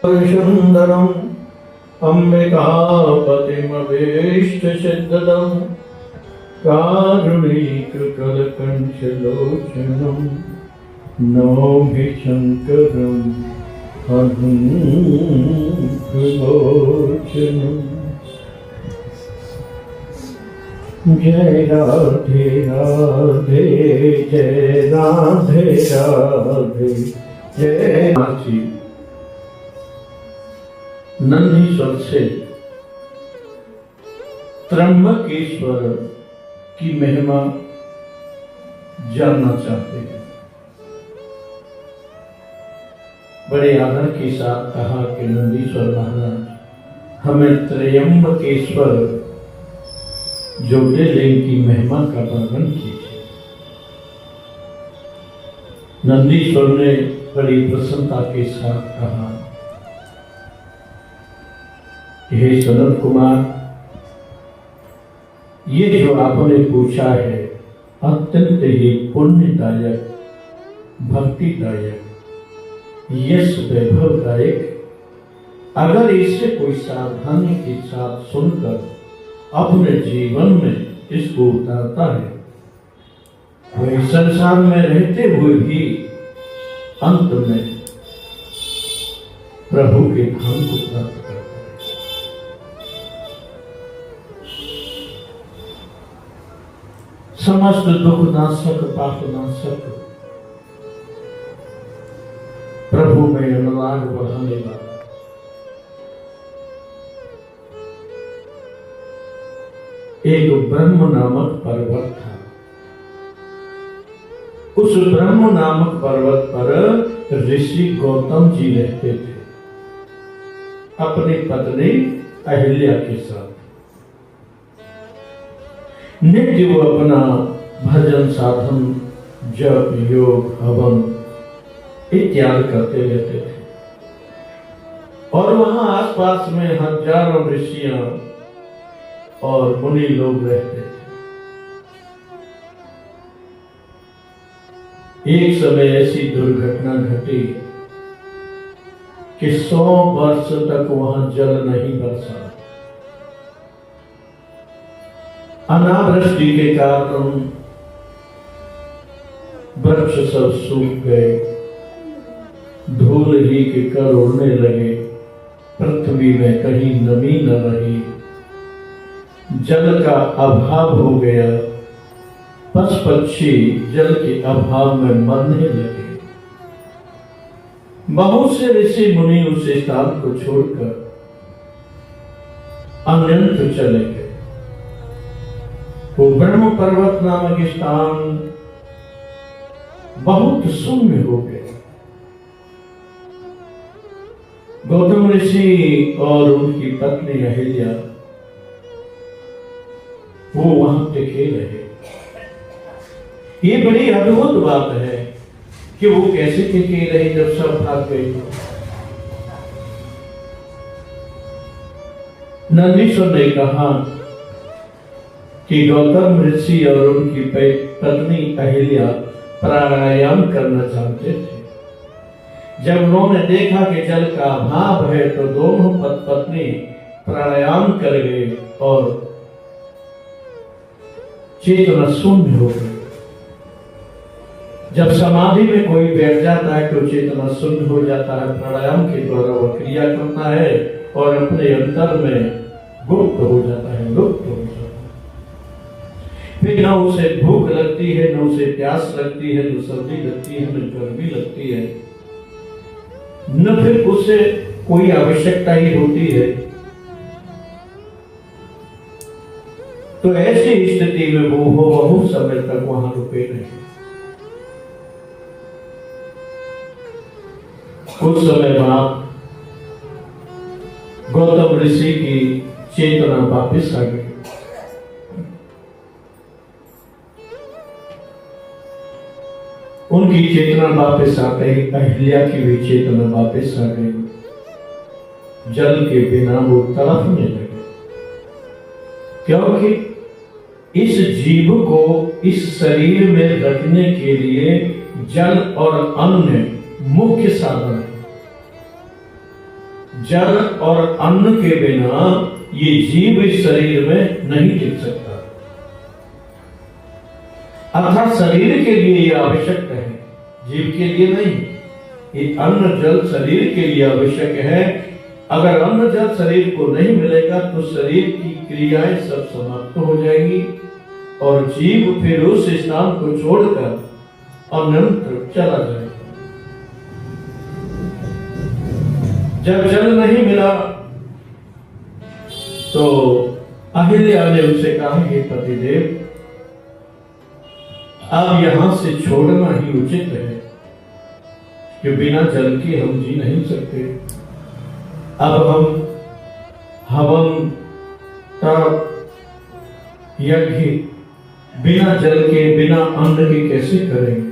सुंदरम अम्बिकापतिमभीष्टसिद्धदं कारुणीकृकलकंचलोचनं नौमि शंकरं अनंतलोचनम्। जय राधे राधे जय राधे राधे जय मासी। नंदीश्वर से त्र्यंबकेश्वर की महिमा जानना चाहते हैं। बड़े आदर के साथ कहा कि नंदीश्वर महाराज हमें त्र्यंबकेश्वर ज्योतिर्लिंग की महिमा का वर्णन कीजिए। नंदीश्वर ने बड़ी प्रसन्नता के साथ कहा, हे सनत कुमार, ये जो आपने पूछा है अत्यंत ही पुण्यदायक, भक्तिदायक, यश वैभवदायक। अगर इसे कोई सावधानी के साथ सुनकर अपने जीवन में इसको उतारता है, वही संसार में रहते हुए भी अंत में प्रभु के धाम को प्राप्त करता है। समस्त दुख नाशक, पाप नाशक, प्रभु में अनुराग बढ़ाने वाला, एक ब्रह्म नामक पर्वत था। उस ब्रह्म नामक पर्वत पर ऋषि गौतम जी रहते थे अपनी पत्नी अहिल्या के साथ। नित्य वो अपना भजन साधन, जप, योग, हवन इत्यादि करते रहते थे और वहां आसपास में हजारों ऋषियां और मुनि लोग रहते थे। एक समय ऐसी दुर्घटना घटी कि 100 वर्ष तक वहां जल नहीं बरसा। अनावृष्टि के कारण वृक्ष सब सूख गए, धूल ही के कण उड़ने लगे, पृथ्वी में कहीं नमी न रही, जल का अभाव हो गया, पशु पक्षी जल के अभाव में मरने लगे। बहुत से ऋषि मुनि उस स्थान को छोड़कर अन्यत्र चले गए। वो ब्रह्म पर्वत नामक स्थान बहुत शून्य हो गया। गौतम ऋषि और उनकी पत्नी अहिल्या वो वहां टिके रहे। ये बड़ी अद्भुत बात है कि वो कैसे टिके रहे जब सब भाग गए। नंदीश्वर ने कहा कि गौतम ऋषि और उनकी पत्नी अहिल्या प्राणायाम करना चाहते थे। जब उन्होंने देखा कि जल का अभाव है तो दोनों पत्नी प्राणायाम कर गए और चेतना शून्य हो गई। जब समाधि में कोई बैठ जाता है तो चेतना शून्य हो जाता है। प्राणायाम के द्वारा वह क्रिया करता है और अपने अंतर में गुप्त हो जाता है, लुप्त हो जाता है। फिर न उसे भूख लगती है, न उसे प्यास लगती है, न सर्दी लगती है, न गर्मी लगती है, न फिर उसे कोई आवश्यकता ही होती है। तो ऐसी स्थिति में वो बहुत समय तक वहां रुके रहे। कुछ समय बाद गौतम ऋषि की चेतना वापस आ गई। उनकी चेतना वापस आ गई, अहिल्या की भी चेतना वापस आ गई। जल के बिना वो तड़पने लगे, क्योंकि इस जीव को इस शरीर में रखने के लिए जल और अन्न मुख्य साधन है। जल और अन्न के बिना ये जीव इस शरीर में नहीं टिक सकता। अर्थात शरीर के लिए यह आवश्यक है, जीव के लिए नहीं। ये अन्न जल शरीर के लिए आवश्यक है। अगर अन्न जल शरीर को नहीं मिलेगा तो शरीर की क्रियाएं सब समाप्त हो जाएंगी और जीव फिर उस स्थान को छोड़कर अन्यत्र चला जाएगा। जब जल नहीं मिला तो अहिल्या ने उसे कहा, हे पतिदेव, अब यहां से छोड़ना ही उचित है कि बिना जल के हम जी नहीं सकते। अब हम हवन तप यज्ञ बिना जल के बिना अन्न के कैसे करेंगे?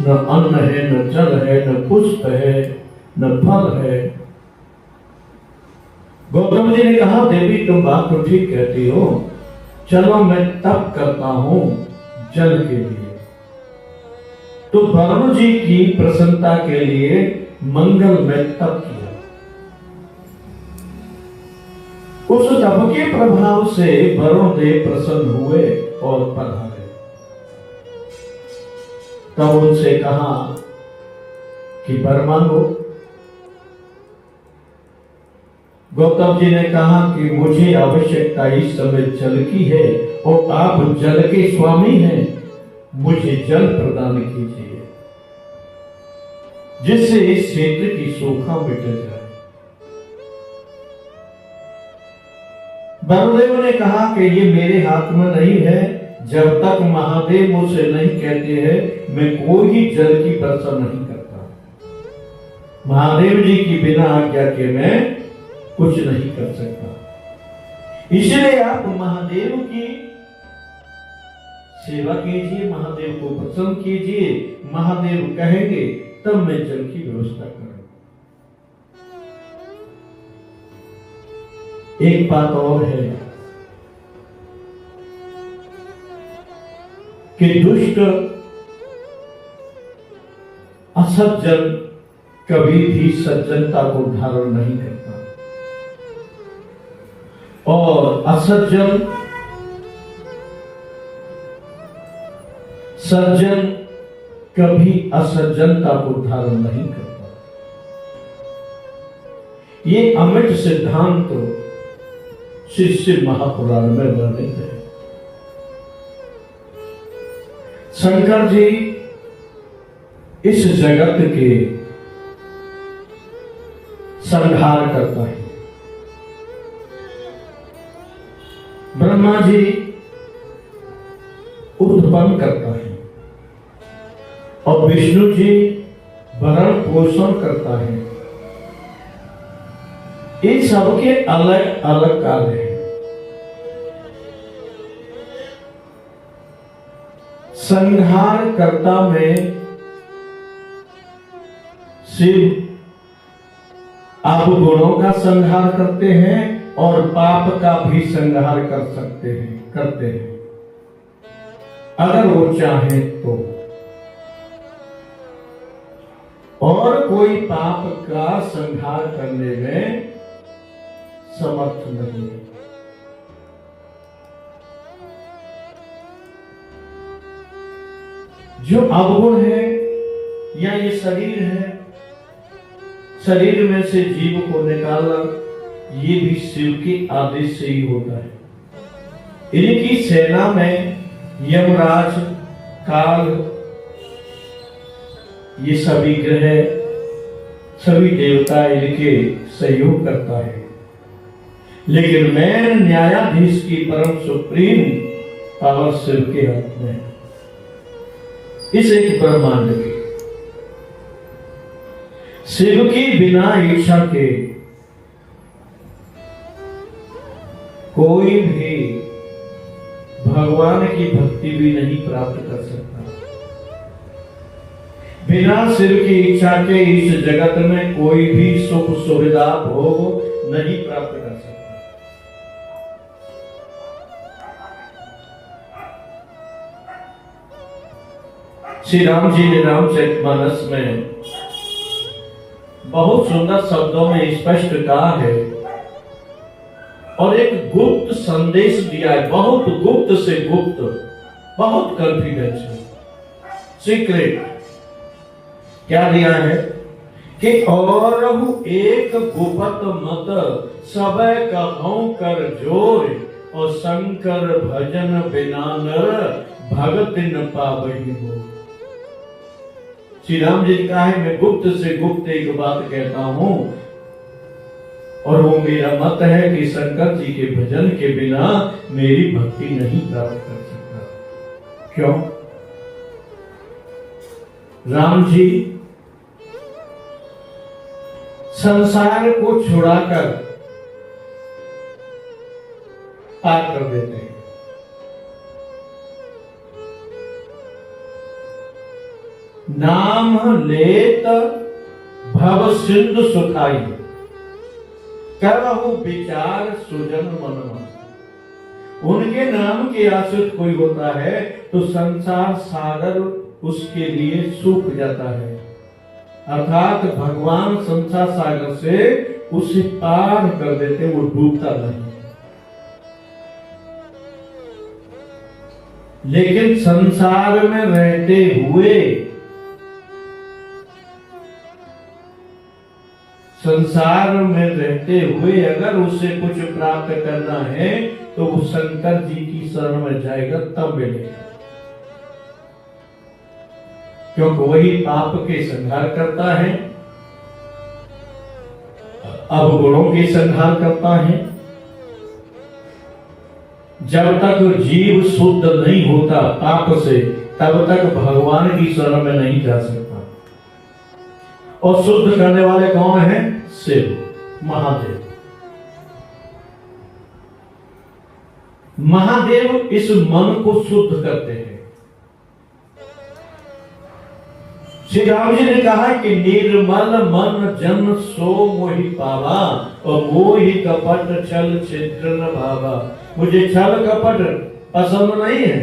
न अन्न है, न जल है, न पुष्प है, न फल है। गौतम जी ने कहा, देवी तुम बात तो ठीक कहती हो, चलो मैं तप करता हूं जल के लिए। तो वरुण जी की प्रसन्नता के लिए मंगल में तप किया। उस तप के प्रभाव से वरुण देव प्रसन्न हुए और पधारे। तब उनसे कहा कि वर मांगो। गौतम जी ने कहा कि मुझे आवश्यकता इस समय जल की है और आप जल के स्वामी हैं, मुझे जल प्रदान कीजिए जिससे इस क्षेत्र की सूखा मिट जाए। वरुदेव ने कहा कि ये मेरे हाथ में नहीं है, जब तक महादेव मुझसे नहीं कहते हैं मैं कोई ही जल की वर्षा नहीं करता। महादेव जी की बिना आज्ञा के मैं कुछ नहीं कर सकता। इसलिए आप महादेव की सेवा कीजिए, महादेव को प्रसन्न कीजिए। महादेव कहेंगे तब मैं जल की व्यवस्था करूं। एक बात और है कि दुष्ट असज्जन कभी भी सज्जनता को धारण नहीं करता और असज्जन सज्जन कभी असज्जनता को धारण नहीं करता। ये अमिट सिद्धांत शिष्य महापुराण में वर्णित है। शंकर जी इस जगत के संहार करता है, ब्रह्मा जी उत्पन्न करता है और विष्णु जी भरण पोषण करता है। ये सबके अलग अलग कार्य हैं। संहार कर्ता में शिव आप गुणों का संहार करते हैं और पाप का भी संहार कर सकते हैं, करते हैं अगर वो चाहे तो। और कोई पाप का संहार करने में समर्थ नहीं है। जो अवगुण है या ये शरीर है, शरीर में से जीव को निकालना ये भी शिव के आदेश से ही होता है। इनकी सेना में यमराज, काल, ये सभी ग्रह, सभी देवता इनके सहयोग करता है। लेकिन मैं न्यायाधीश की परम सुप्रीम पावर शिव के हाथ में, इस एक ब्रह्मांड की। शिव की बिना इच्छा के कोई भी भगवान की भक्ति भी नहीं प्राप्त कर सकता। बिना शिव की इच्छा के इस जगत में कोई भी सुख सुविधा भोग नहीं प्राप्त कर सकता। श्री राम जी ने रामचरितमानस में बहुत सुंदर शब्दों में स्पष्ट कहा है और एक गुप्त संदेश दिया है, बहुत गुप्त से गुप्त, बहुत कॉन्फिडेंस है, सीक्रेट। क्या दिया है कि और एक गुप्त मत सब कहूं कर जोर और शंकर भजन बिना नर भगत न पावही हो। श्री राम जी का है, मैं गुप्त से गुप्त एक बात कहता हूं और वो मेरा मत है कि शंकर जी के भजन के बिना मेरी भक्ति नहीं प्राप्त कर सकता। क्यों? राम जी संसार को छुड़ाकर पार कर देते हैं। नाम लेत भव सिंधु सुखाई करहु विचार सुजन मनवा। उनके नाम के आश्रित कोई होता है तो संसार सागर उसके लिए सूख जाता है, अर्थात भगवान संसार सागर से उसे पार कर देते, वो डूबता नहीं। लेकिन संसार में रहते हुए, संसार में रहते हुए अगर उसे कुछ प्राप्त करना है तो वो शंकर जी की शरण में जाएगा, तब मिलेगा। क्योंकि वही पाप के संहार करता है, अवगुणों के संहार करता है। जब तक जीव शुद्ध नहीं होता पाप से, तब तक भगवान की शरण में नहीं जा सकता। और शुद्ध करने वाले कौन हैं? शिव, महादेव। महादेव इस मन को शुद्ध करते हैं। श्री राम जी ने कहा कि निर्मल मन जन सो मोहि पावा और मोहि कपट छल छिद्र न भावा। मुझे छल कपट पसंद नहीं है,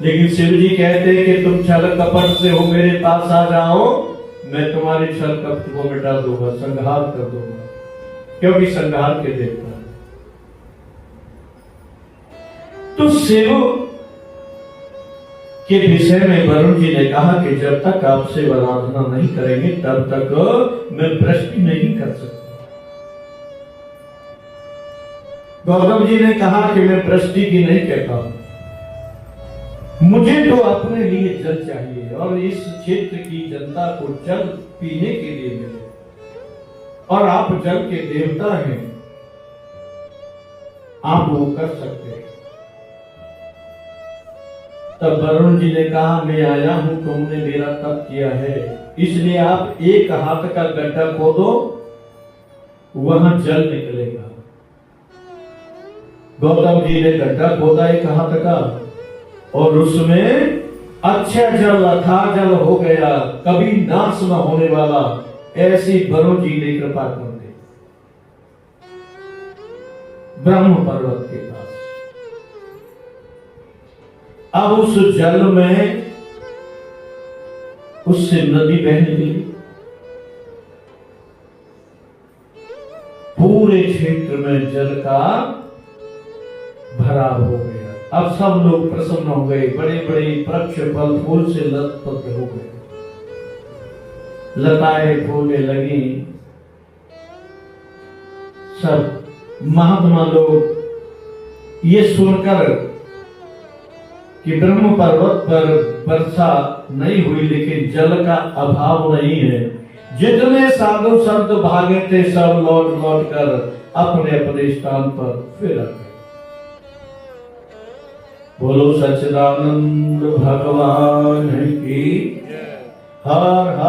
लेकिन शिव जी कहते हैं कि तुम छल कपट से हो मेरे पास आ जाओ, मैं तुम्हारे छल कपट को मिटा दूंगा, संहार कर दूंगा, क्योंकि संहार के देवता। तो शिव के विषय में वरुण जी ने कहा कि जब तक आप शिव आराधना नहीं करेंगे तब तक मैं वृष्टि नहीं कर सकता। गौतम जी ने कहा कि मैं वृष्टि की नहीं कहता हूं, मुझे तो अपने लिए जल चाहिए और इस क्षेत्र की जनता को जल पीने के लिए मिले, और आप जल के देवता हैं, आप वो कर सकते हैं। तब वरुण जी ने कहा मैं आया हूं, तुमने मेरा तप किया है, इसलिए आप एक हाथ का गड्ढा खोदो, वहां जल निकलेगा। गौतम जी ने गड्ढा खोदा एक हाथ का और उसमें अच्छा जल, अथाह जल हो गया, कभी नाश न होने वाला। ऐसी वरुण जी ने कृपा कर दी ब्रह्म पर्वत के पास। अब उस जल में उससे नदी बहने लगी, पूरे क्षेत्र में जल का भराव हो गया। अब सब लोग प्रसन्न हो गए, बड़े बड़े वृक्ष फल फूल से लतपत हो गए, लताएं फूलने लगी। सब महात्मा लोग ये सुनकर कि ब्रह्म पर्वत पर वर्षा नहीं हुई लेकिन जल का अभाव नहीं है, जितने साधु संत भागे थे सब लौट लौट कर अपने अपने स्थान पर फिर आ गए। बोलो सच्चिदानंद भगवान की हर हर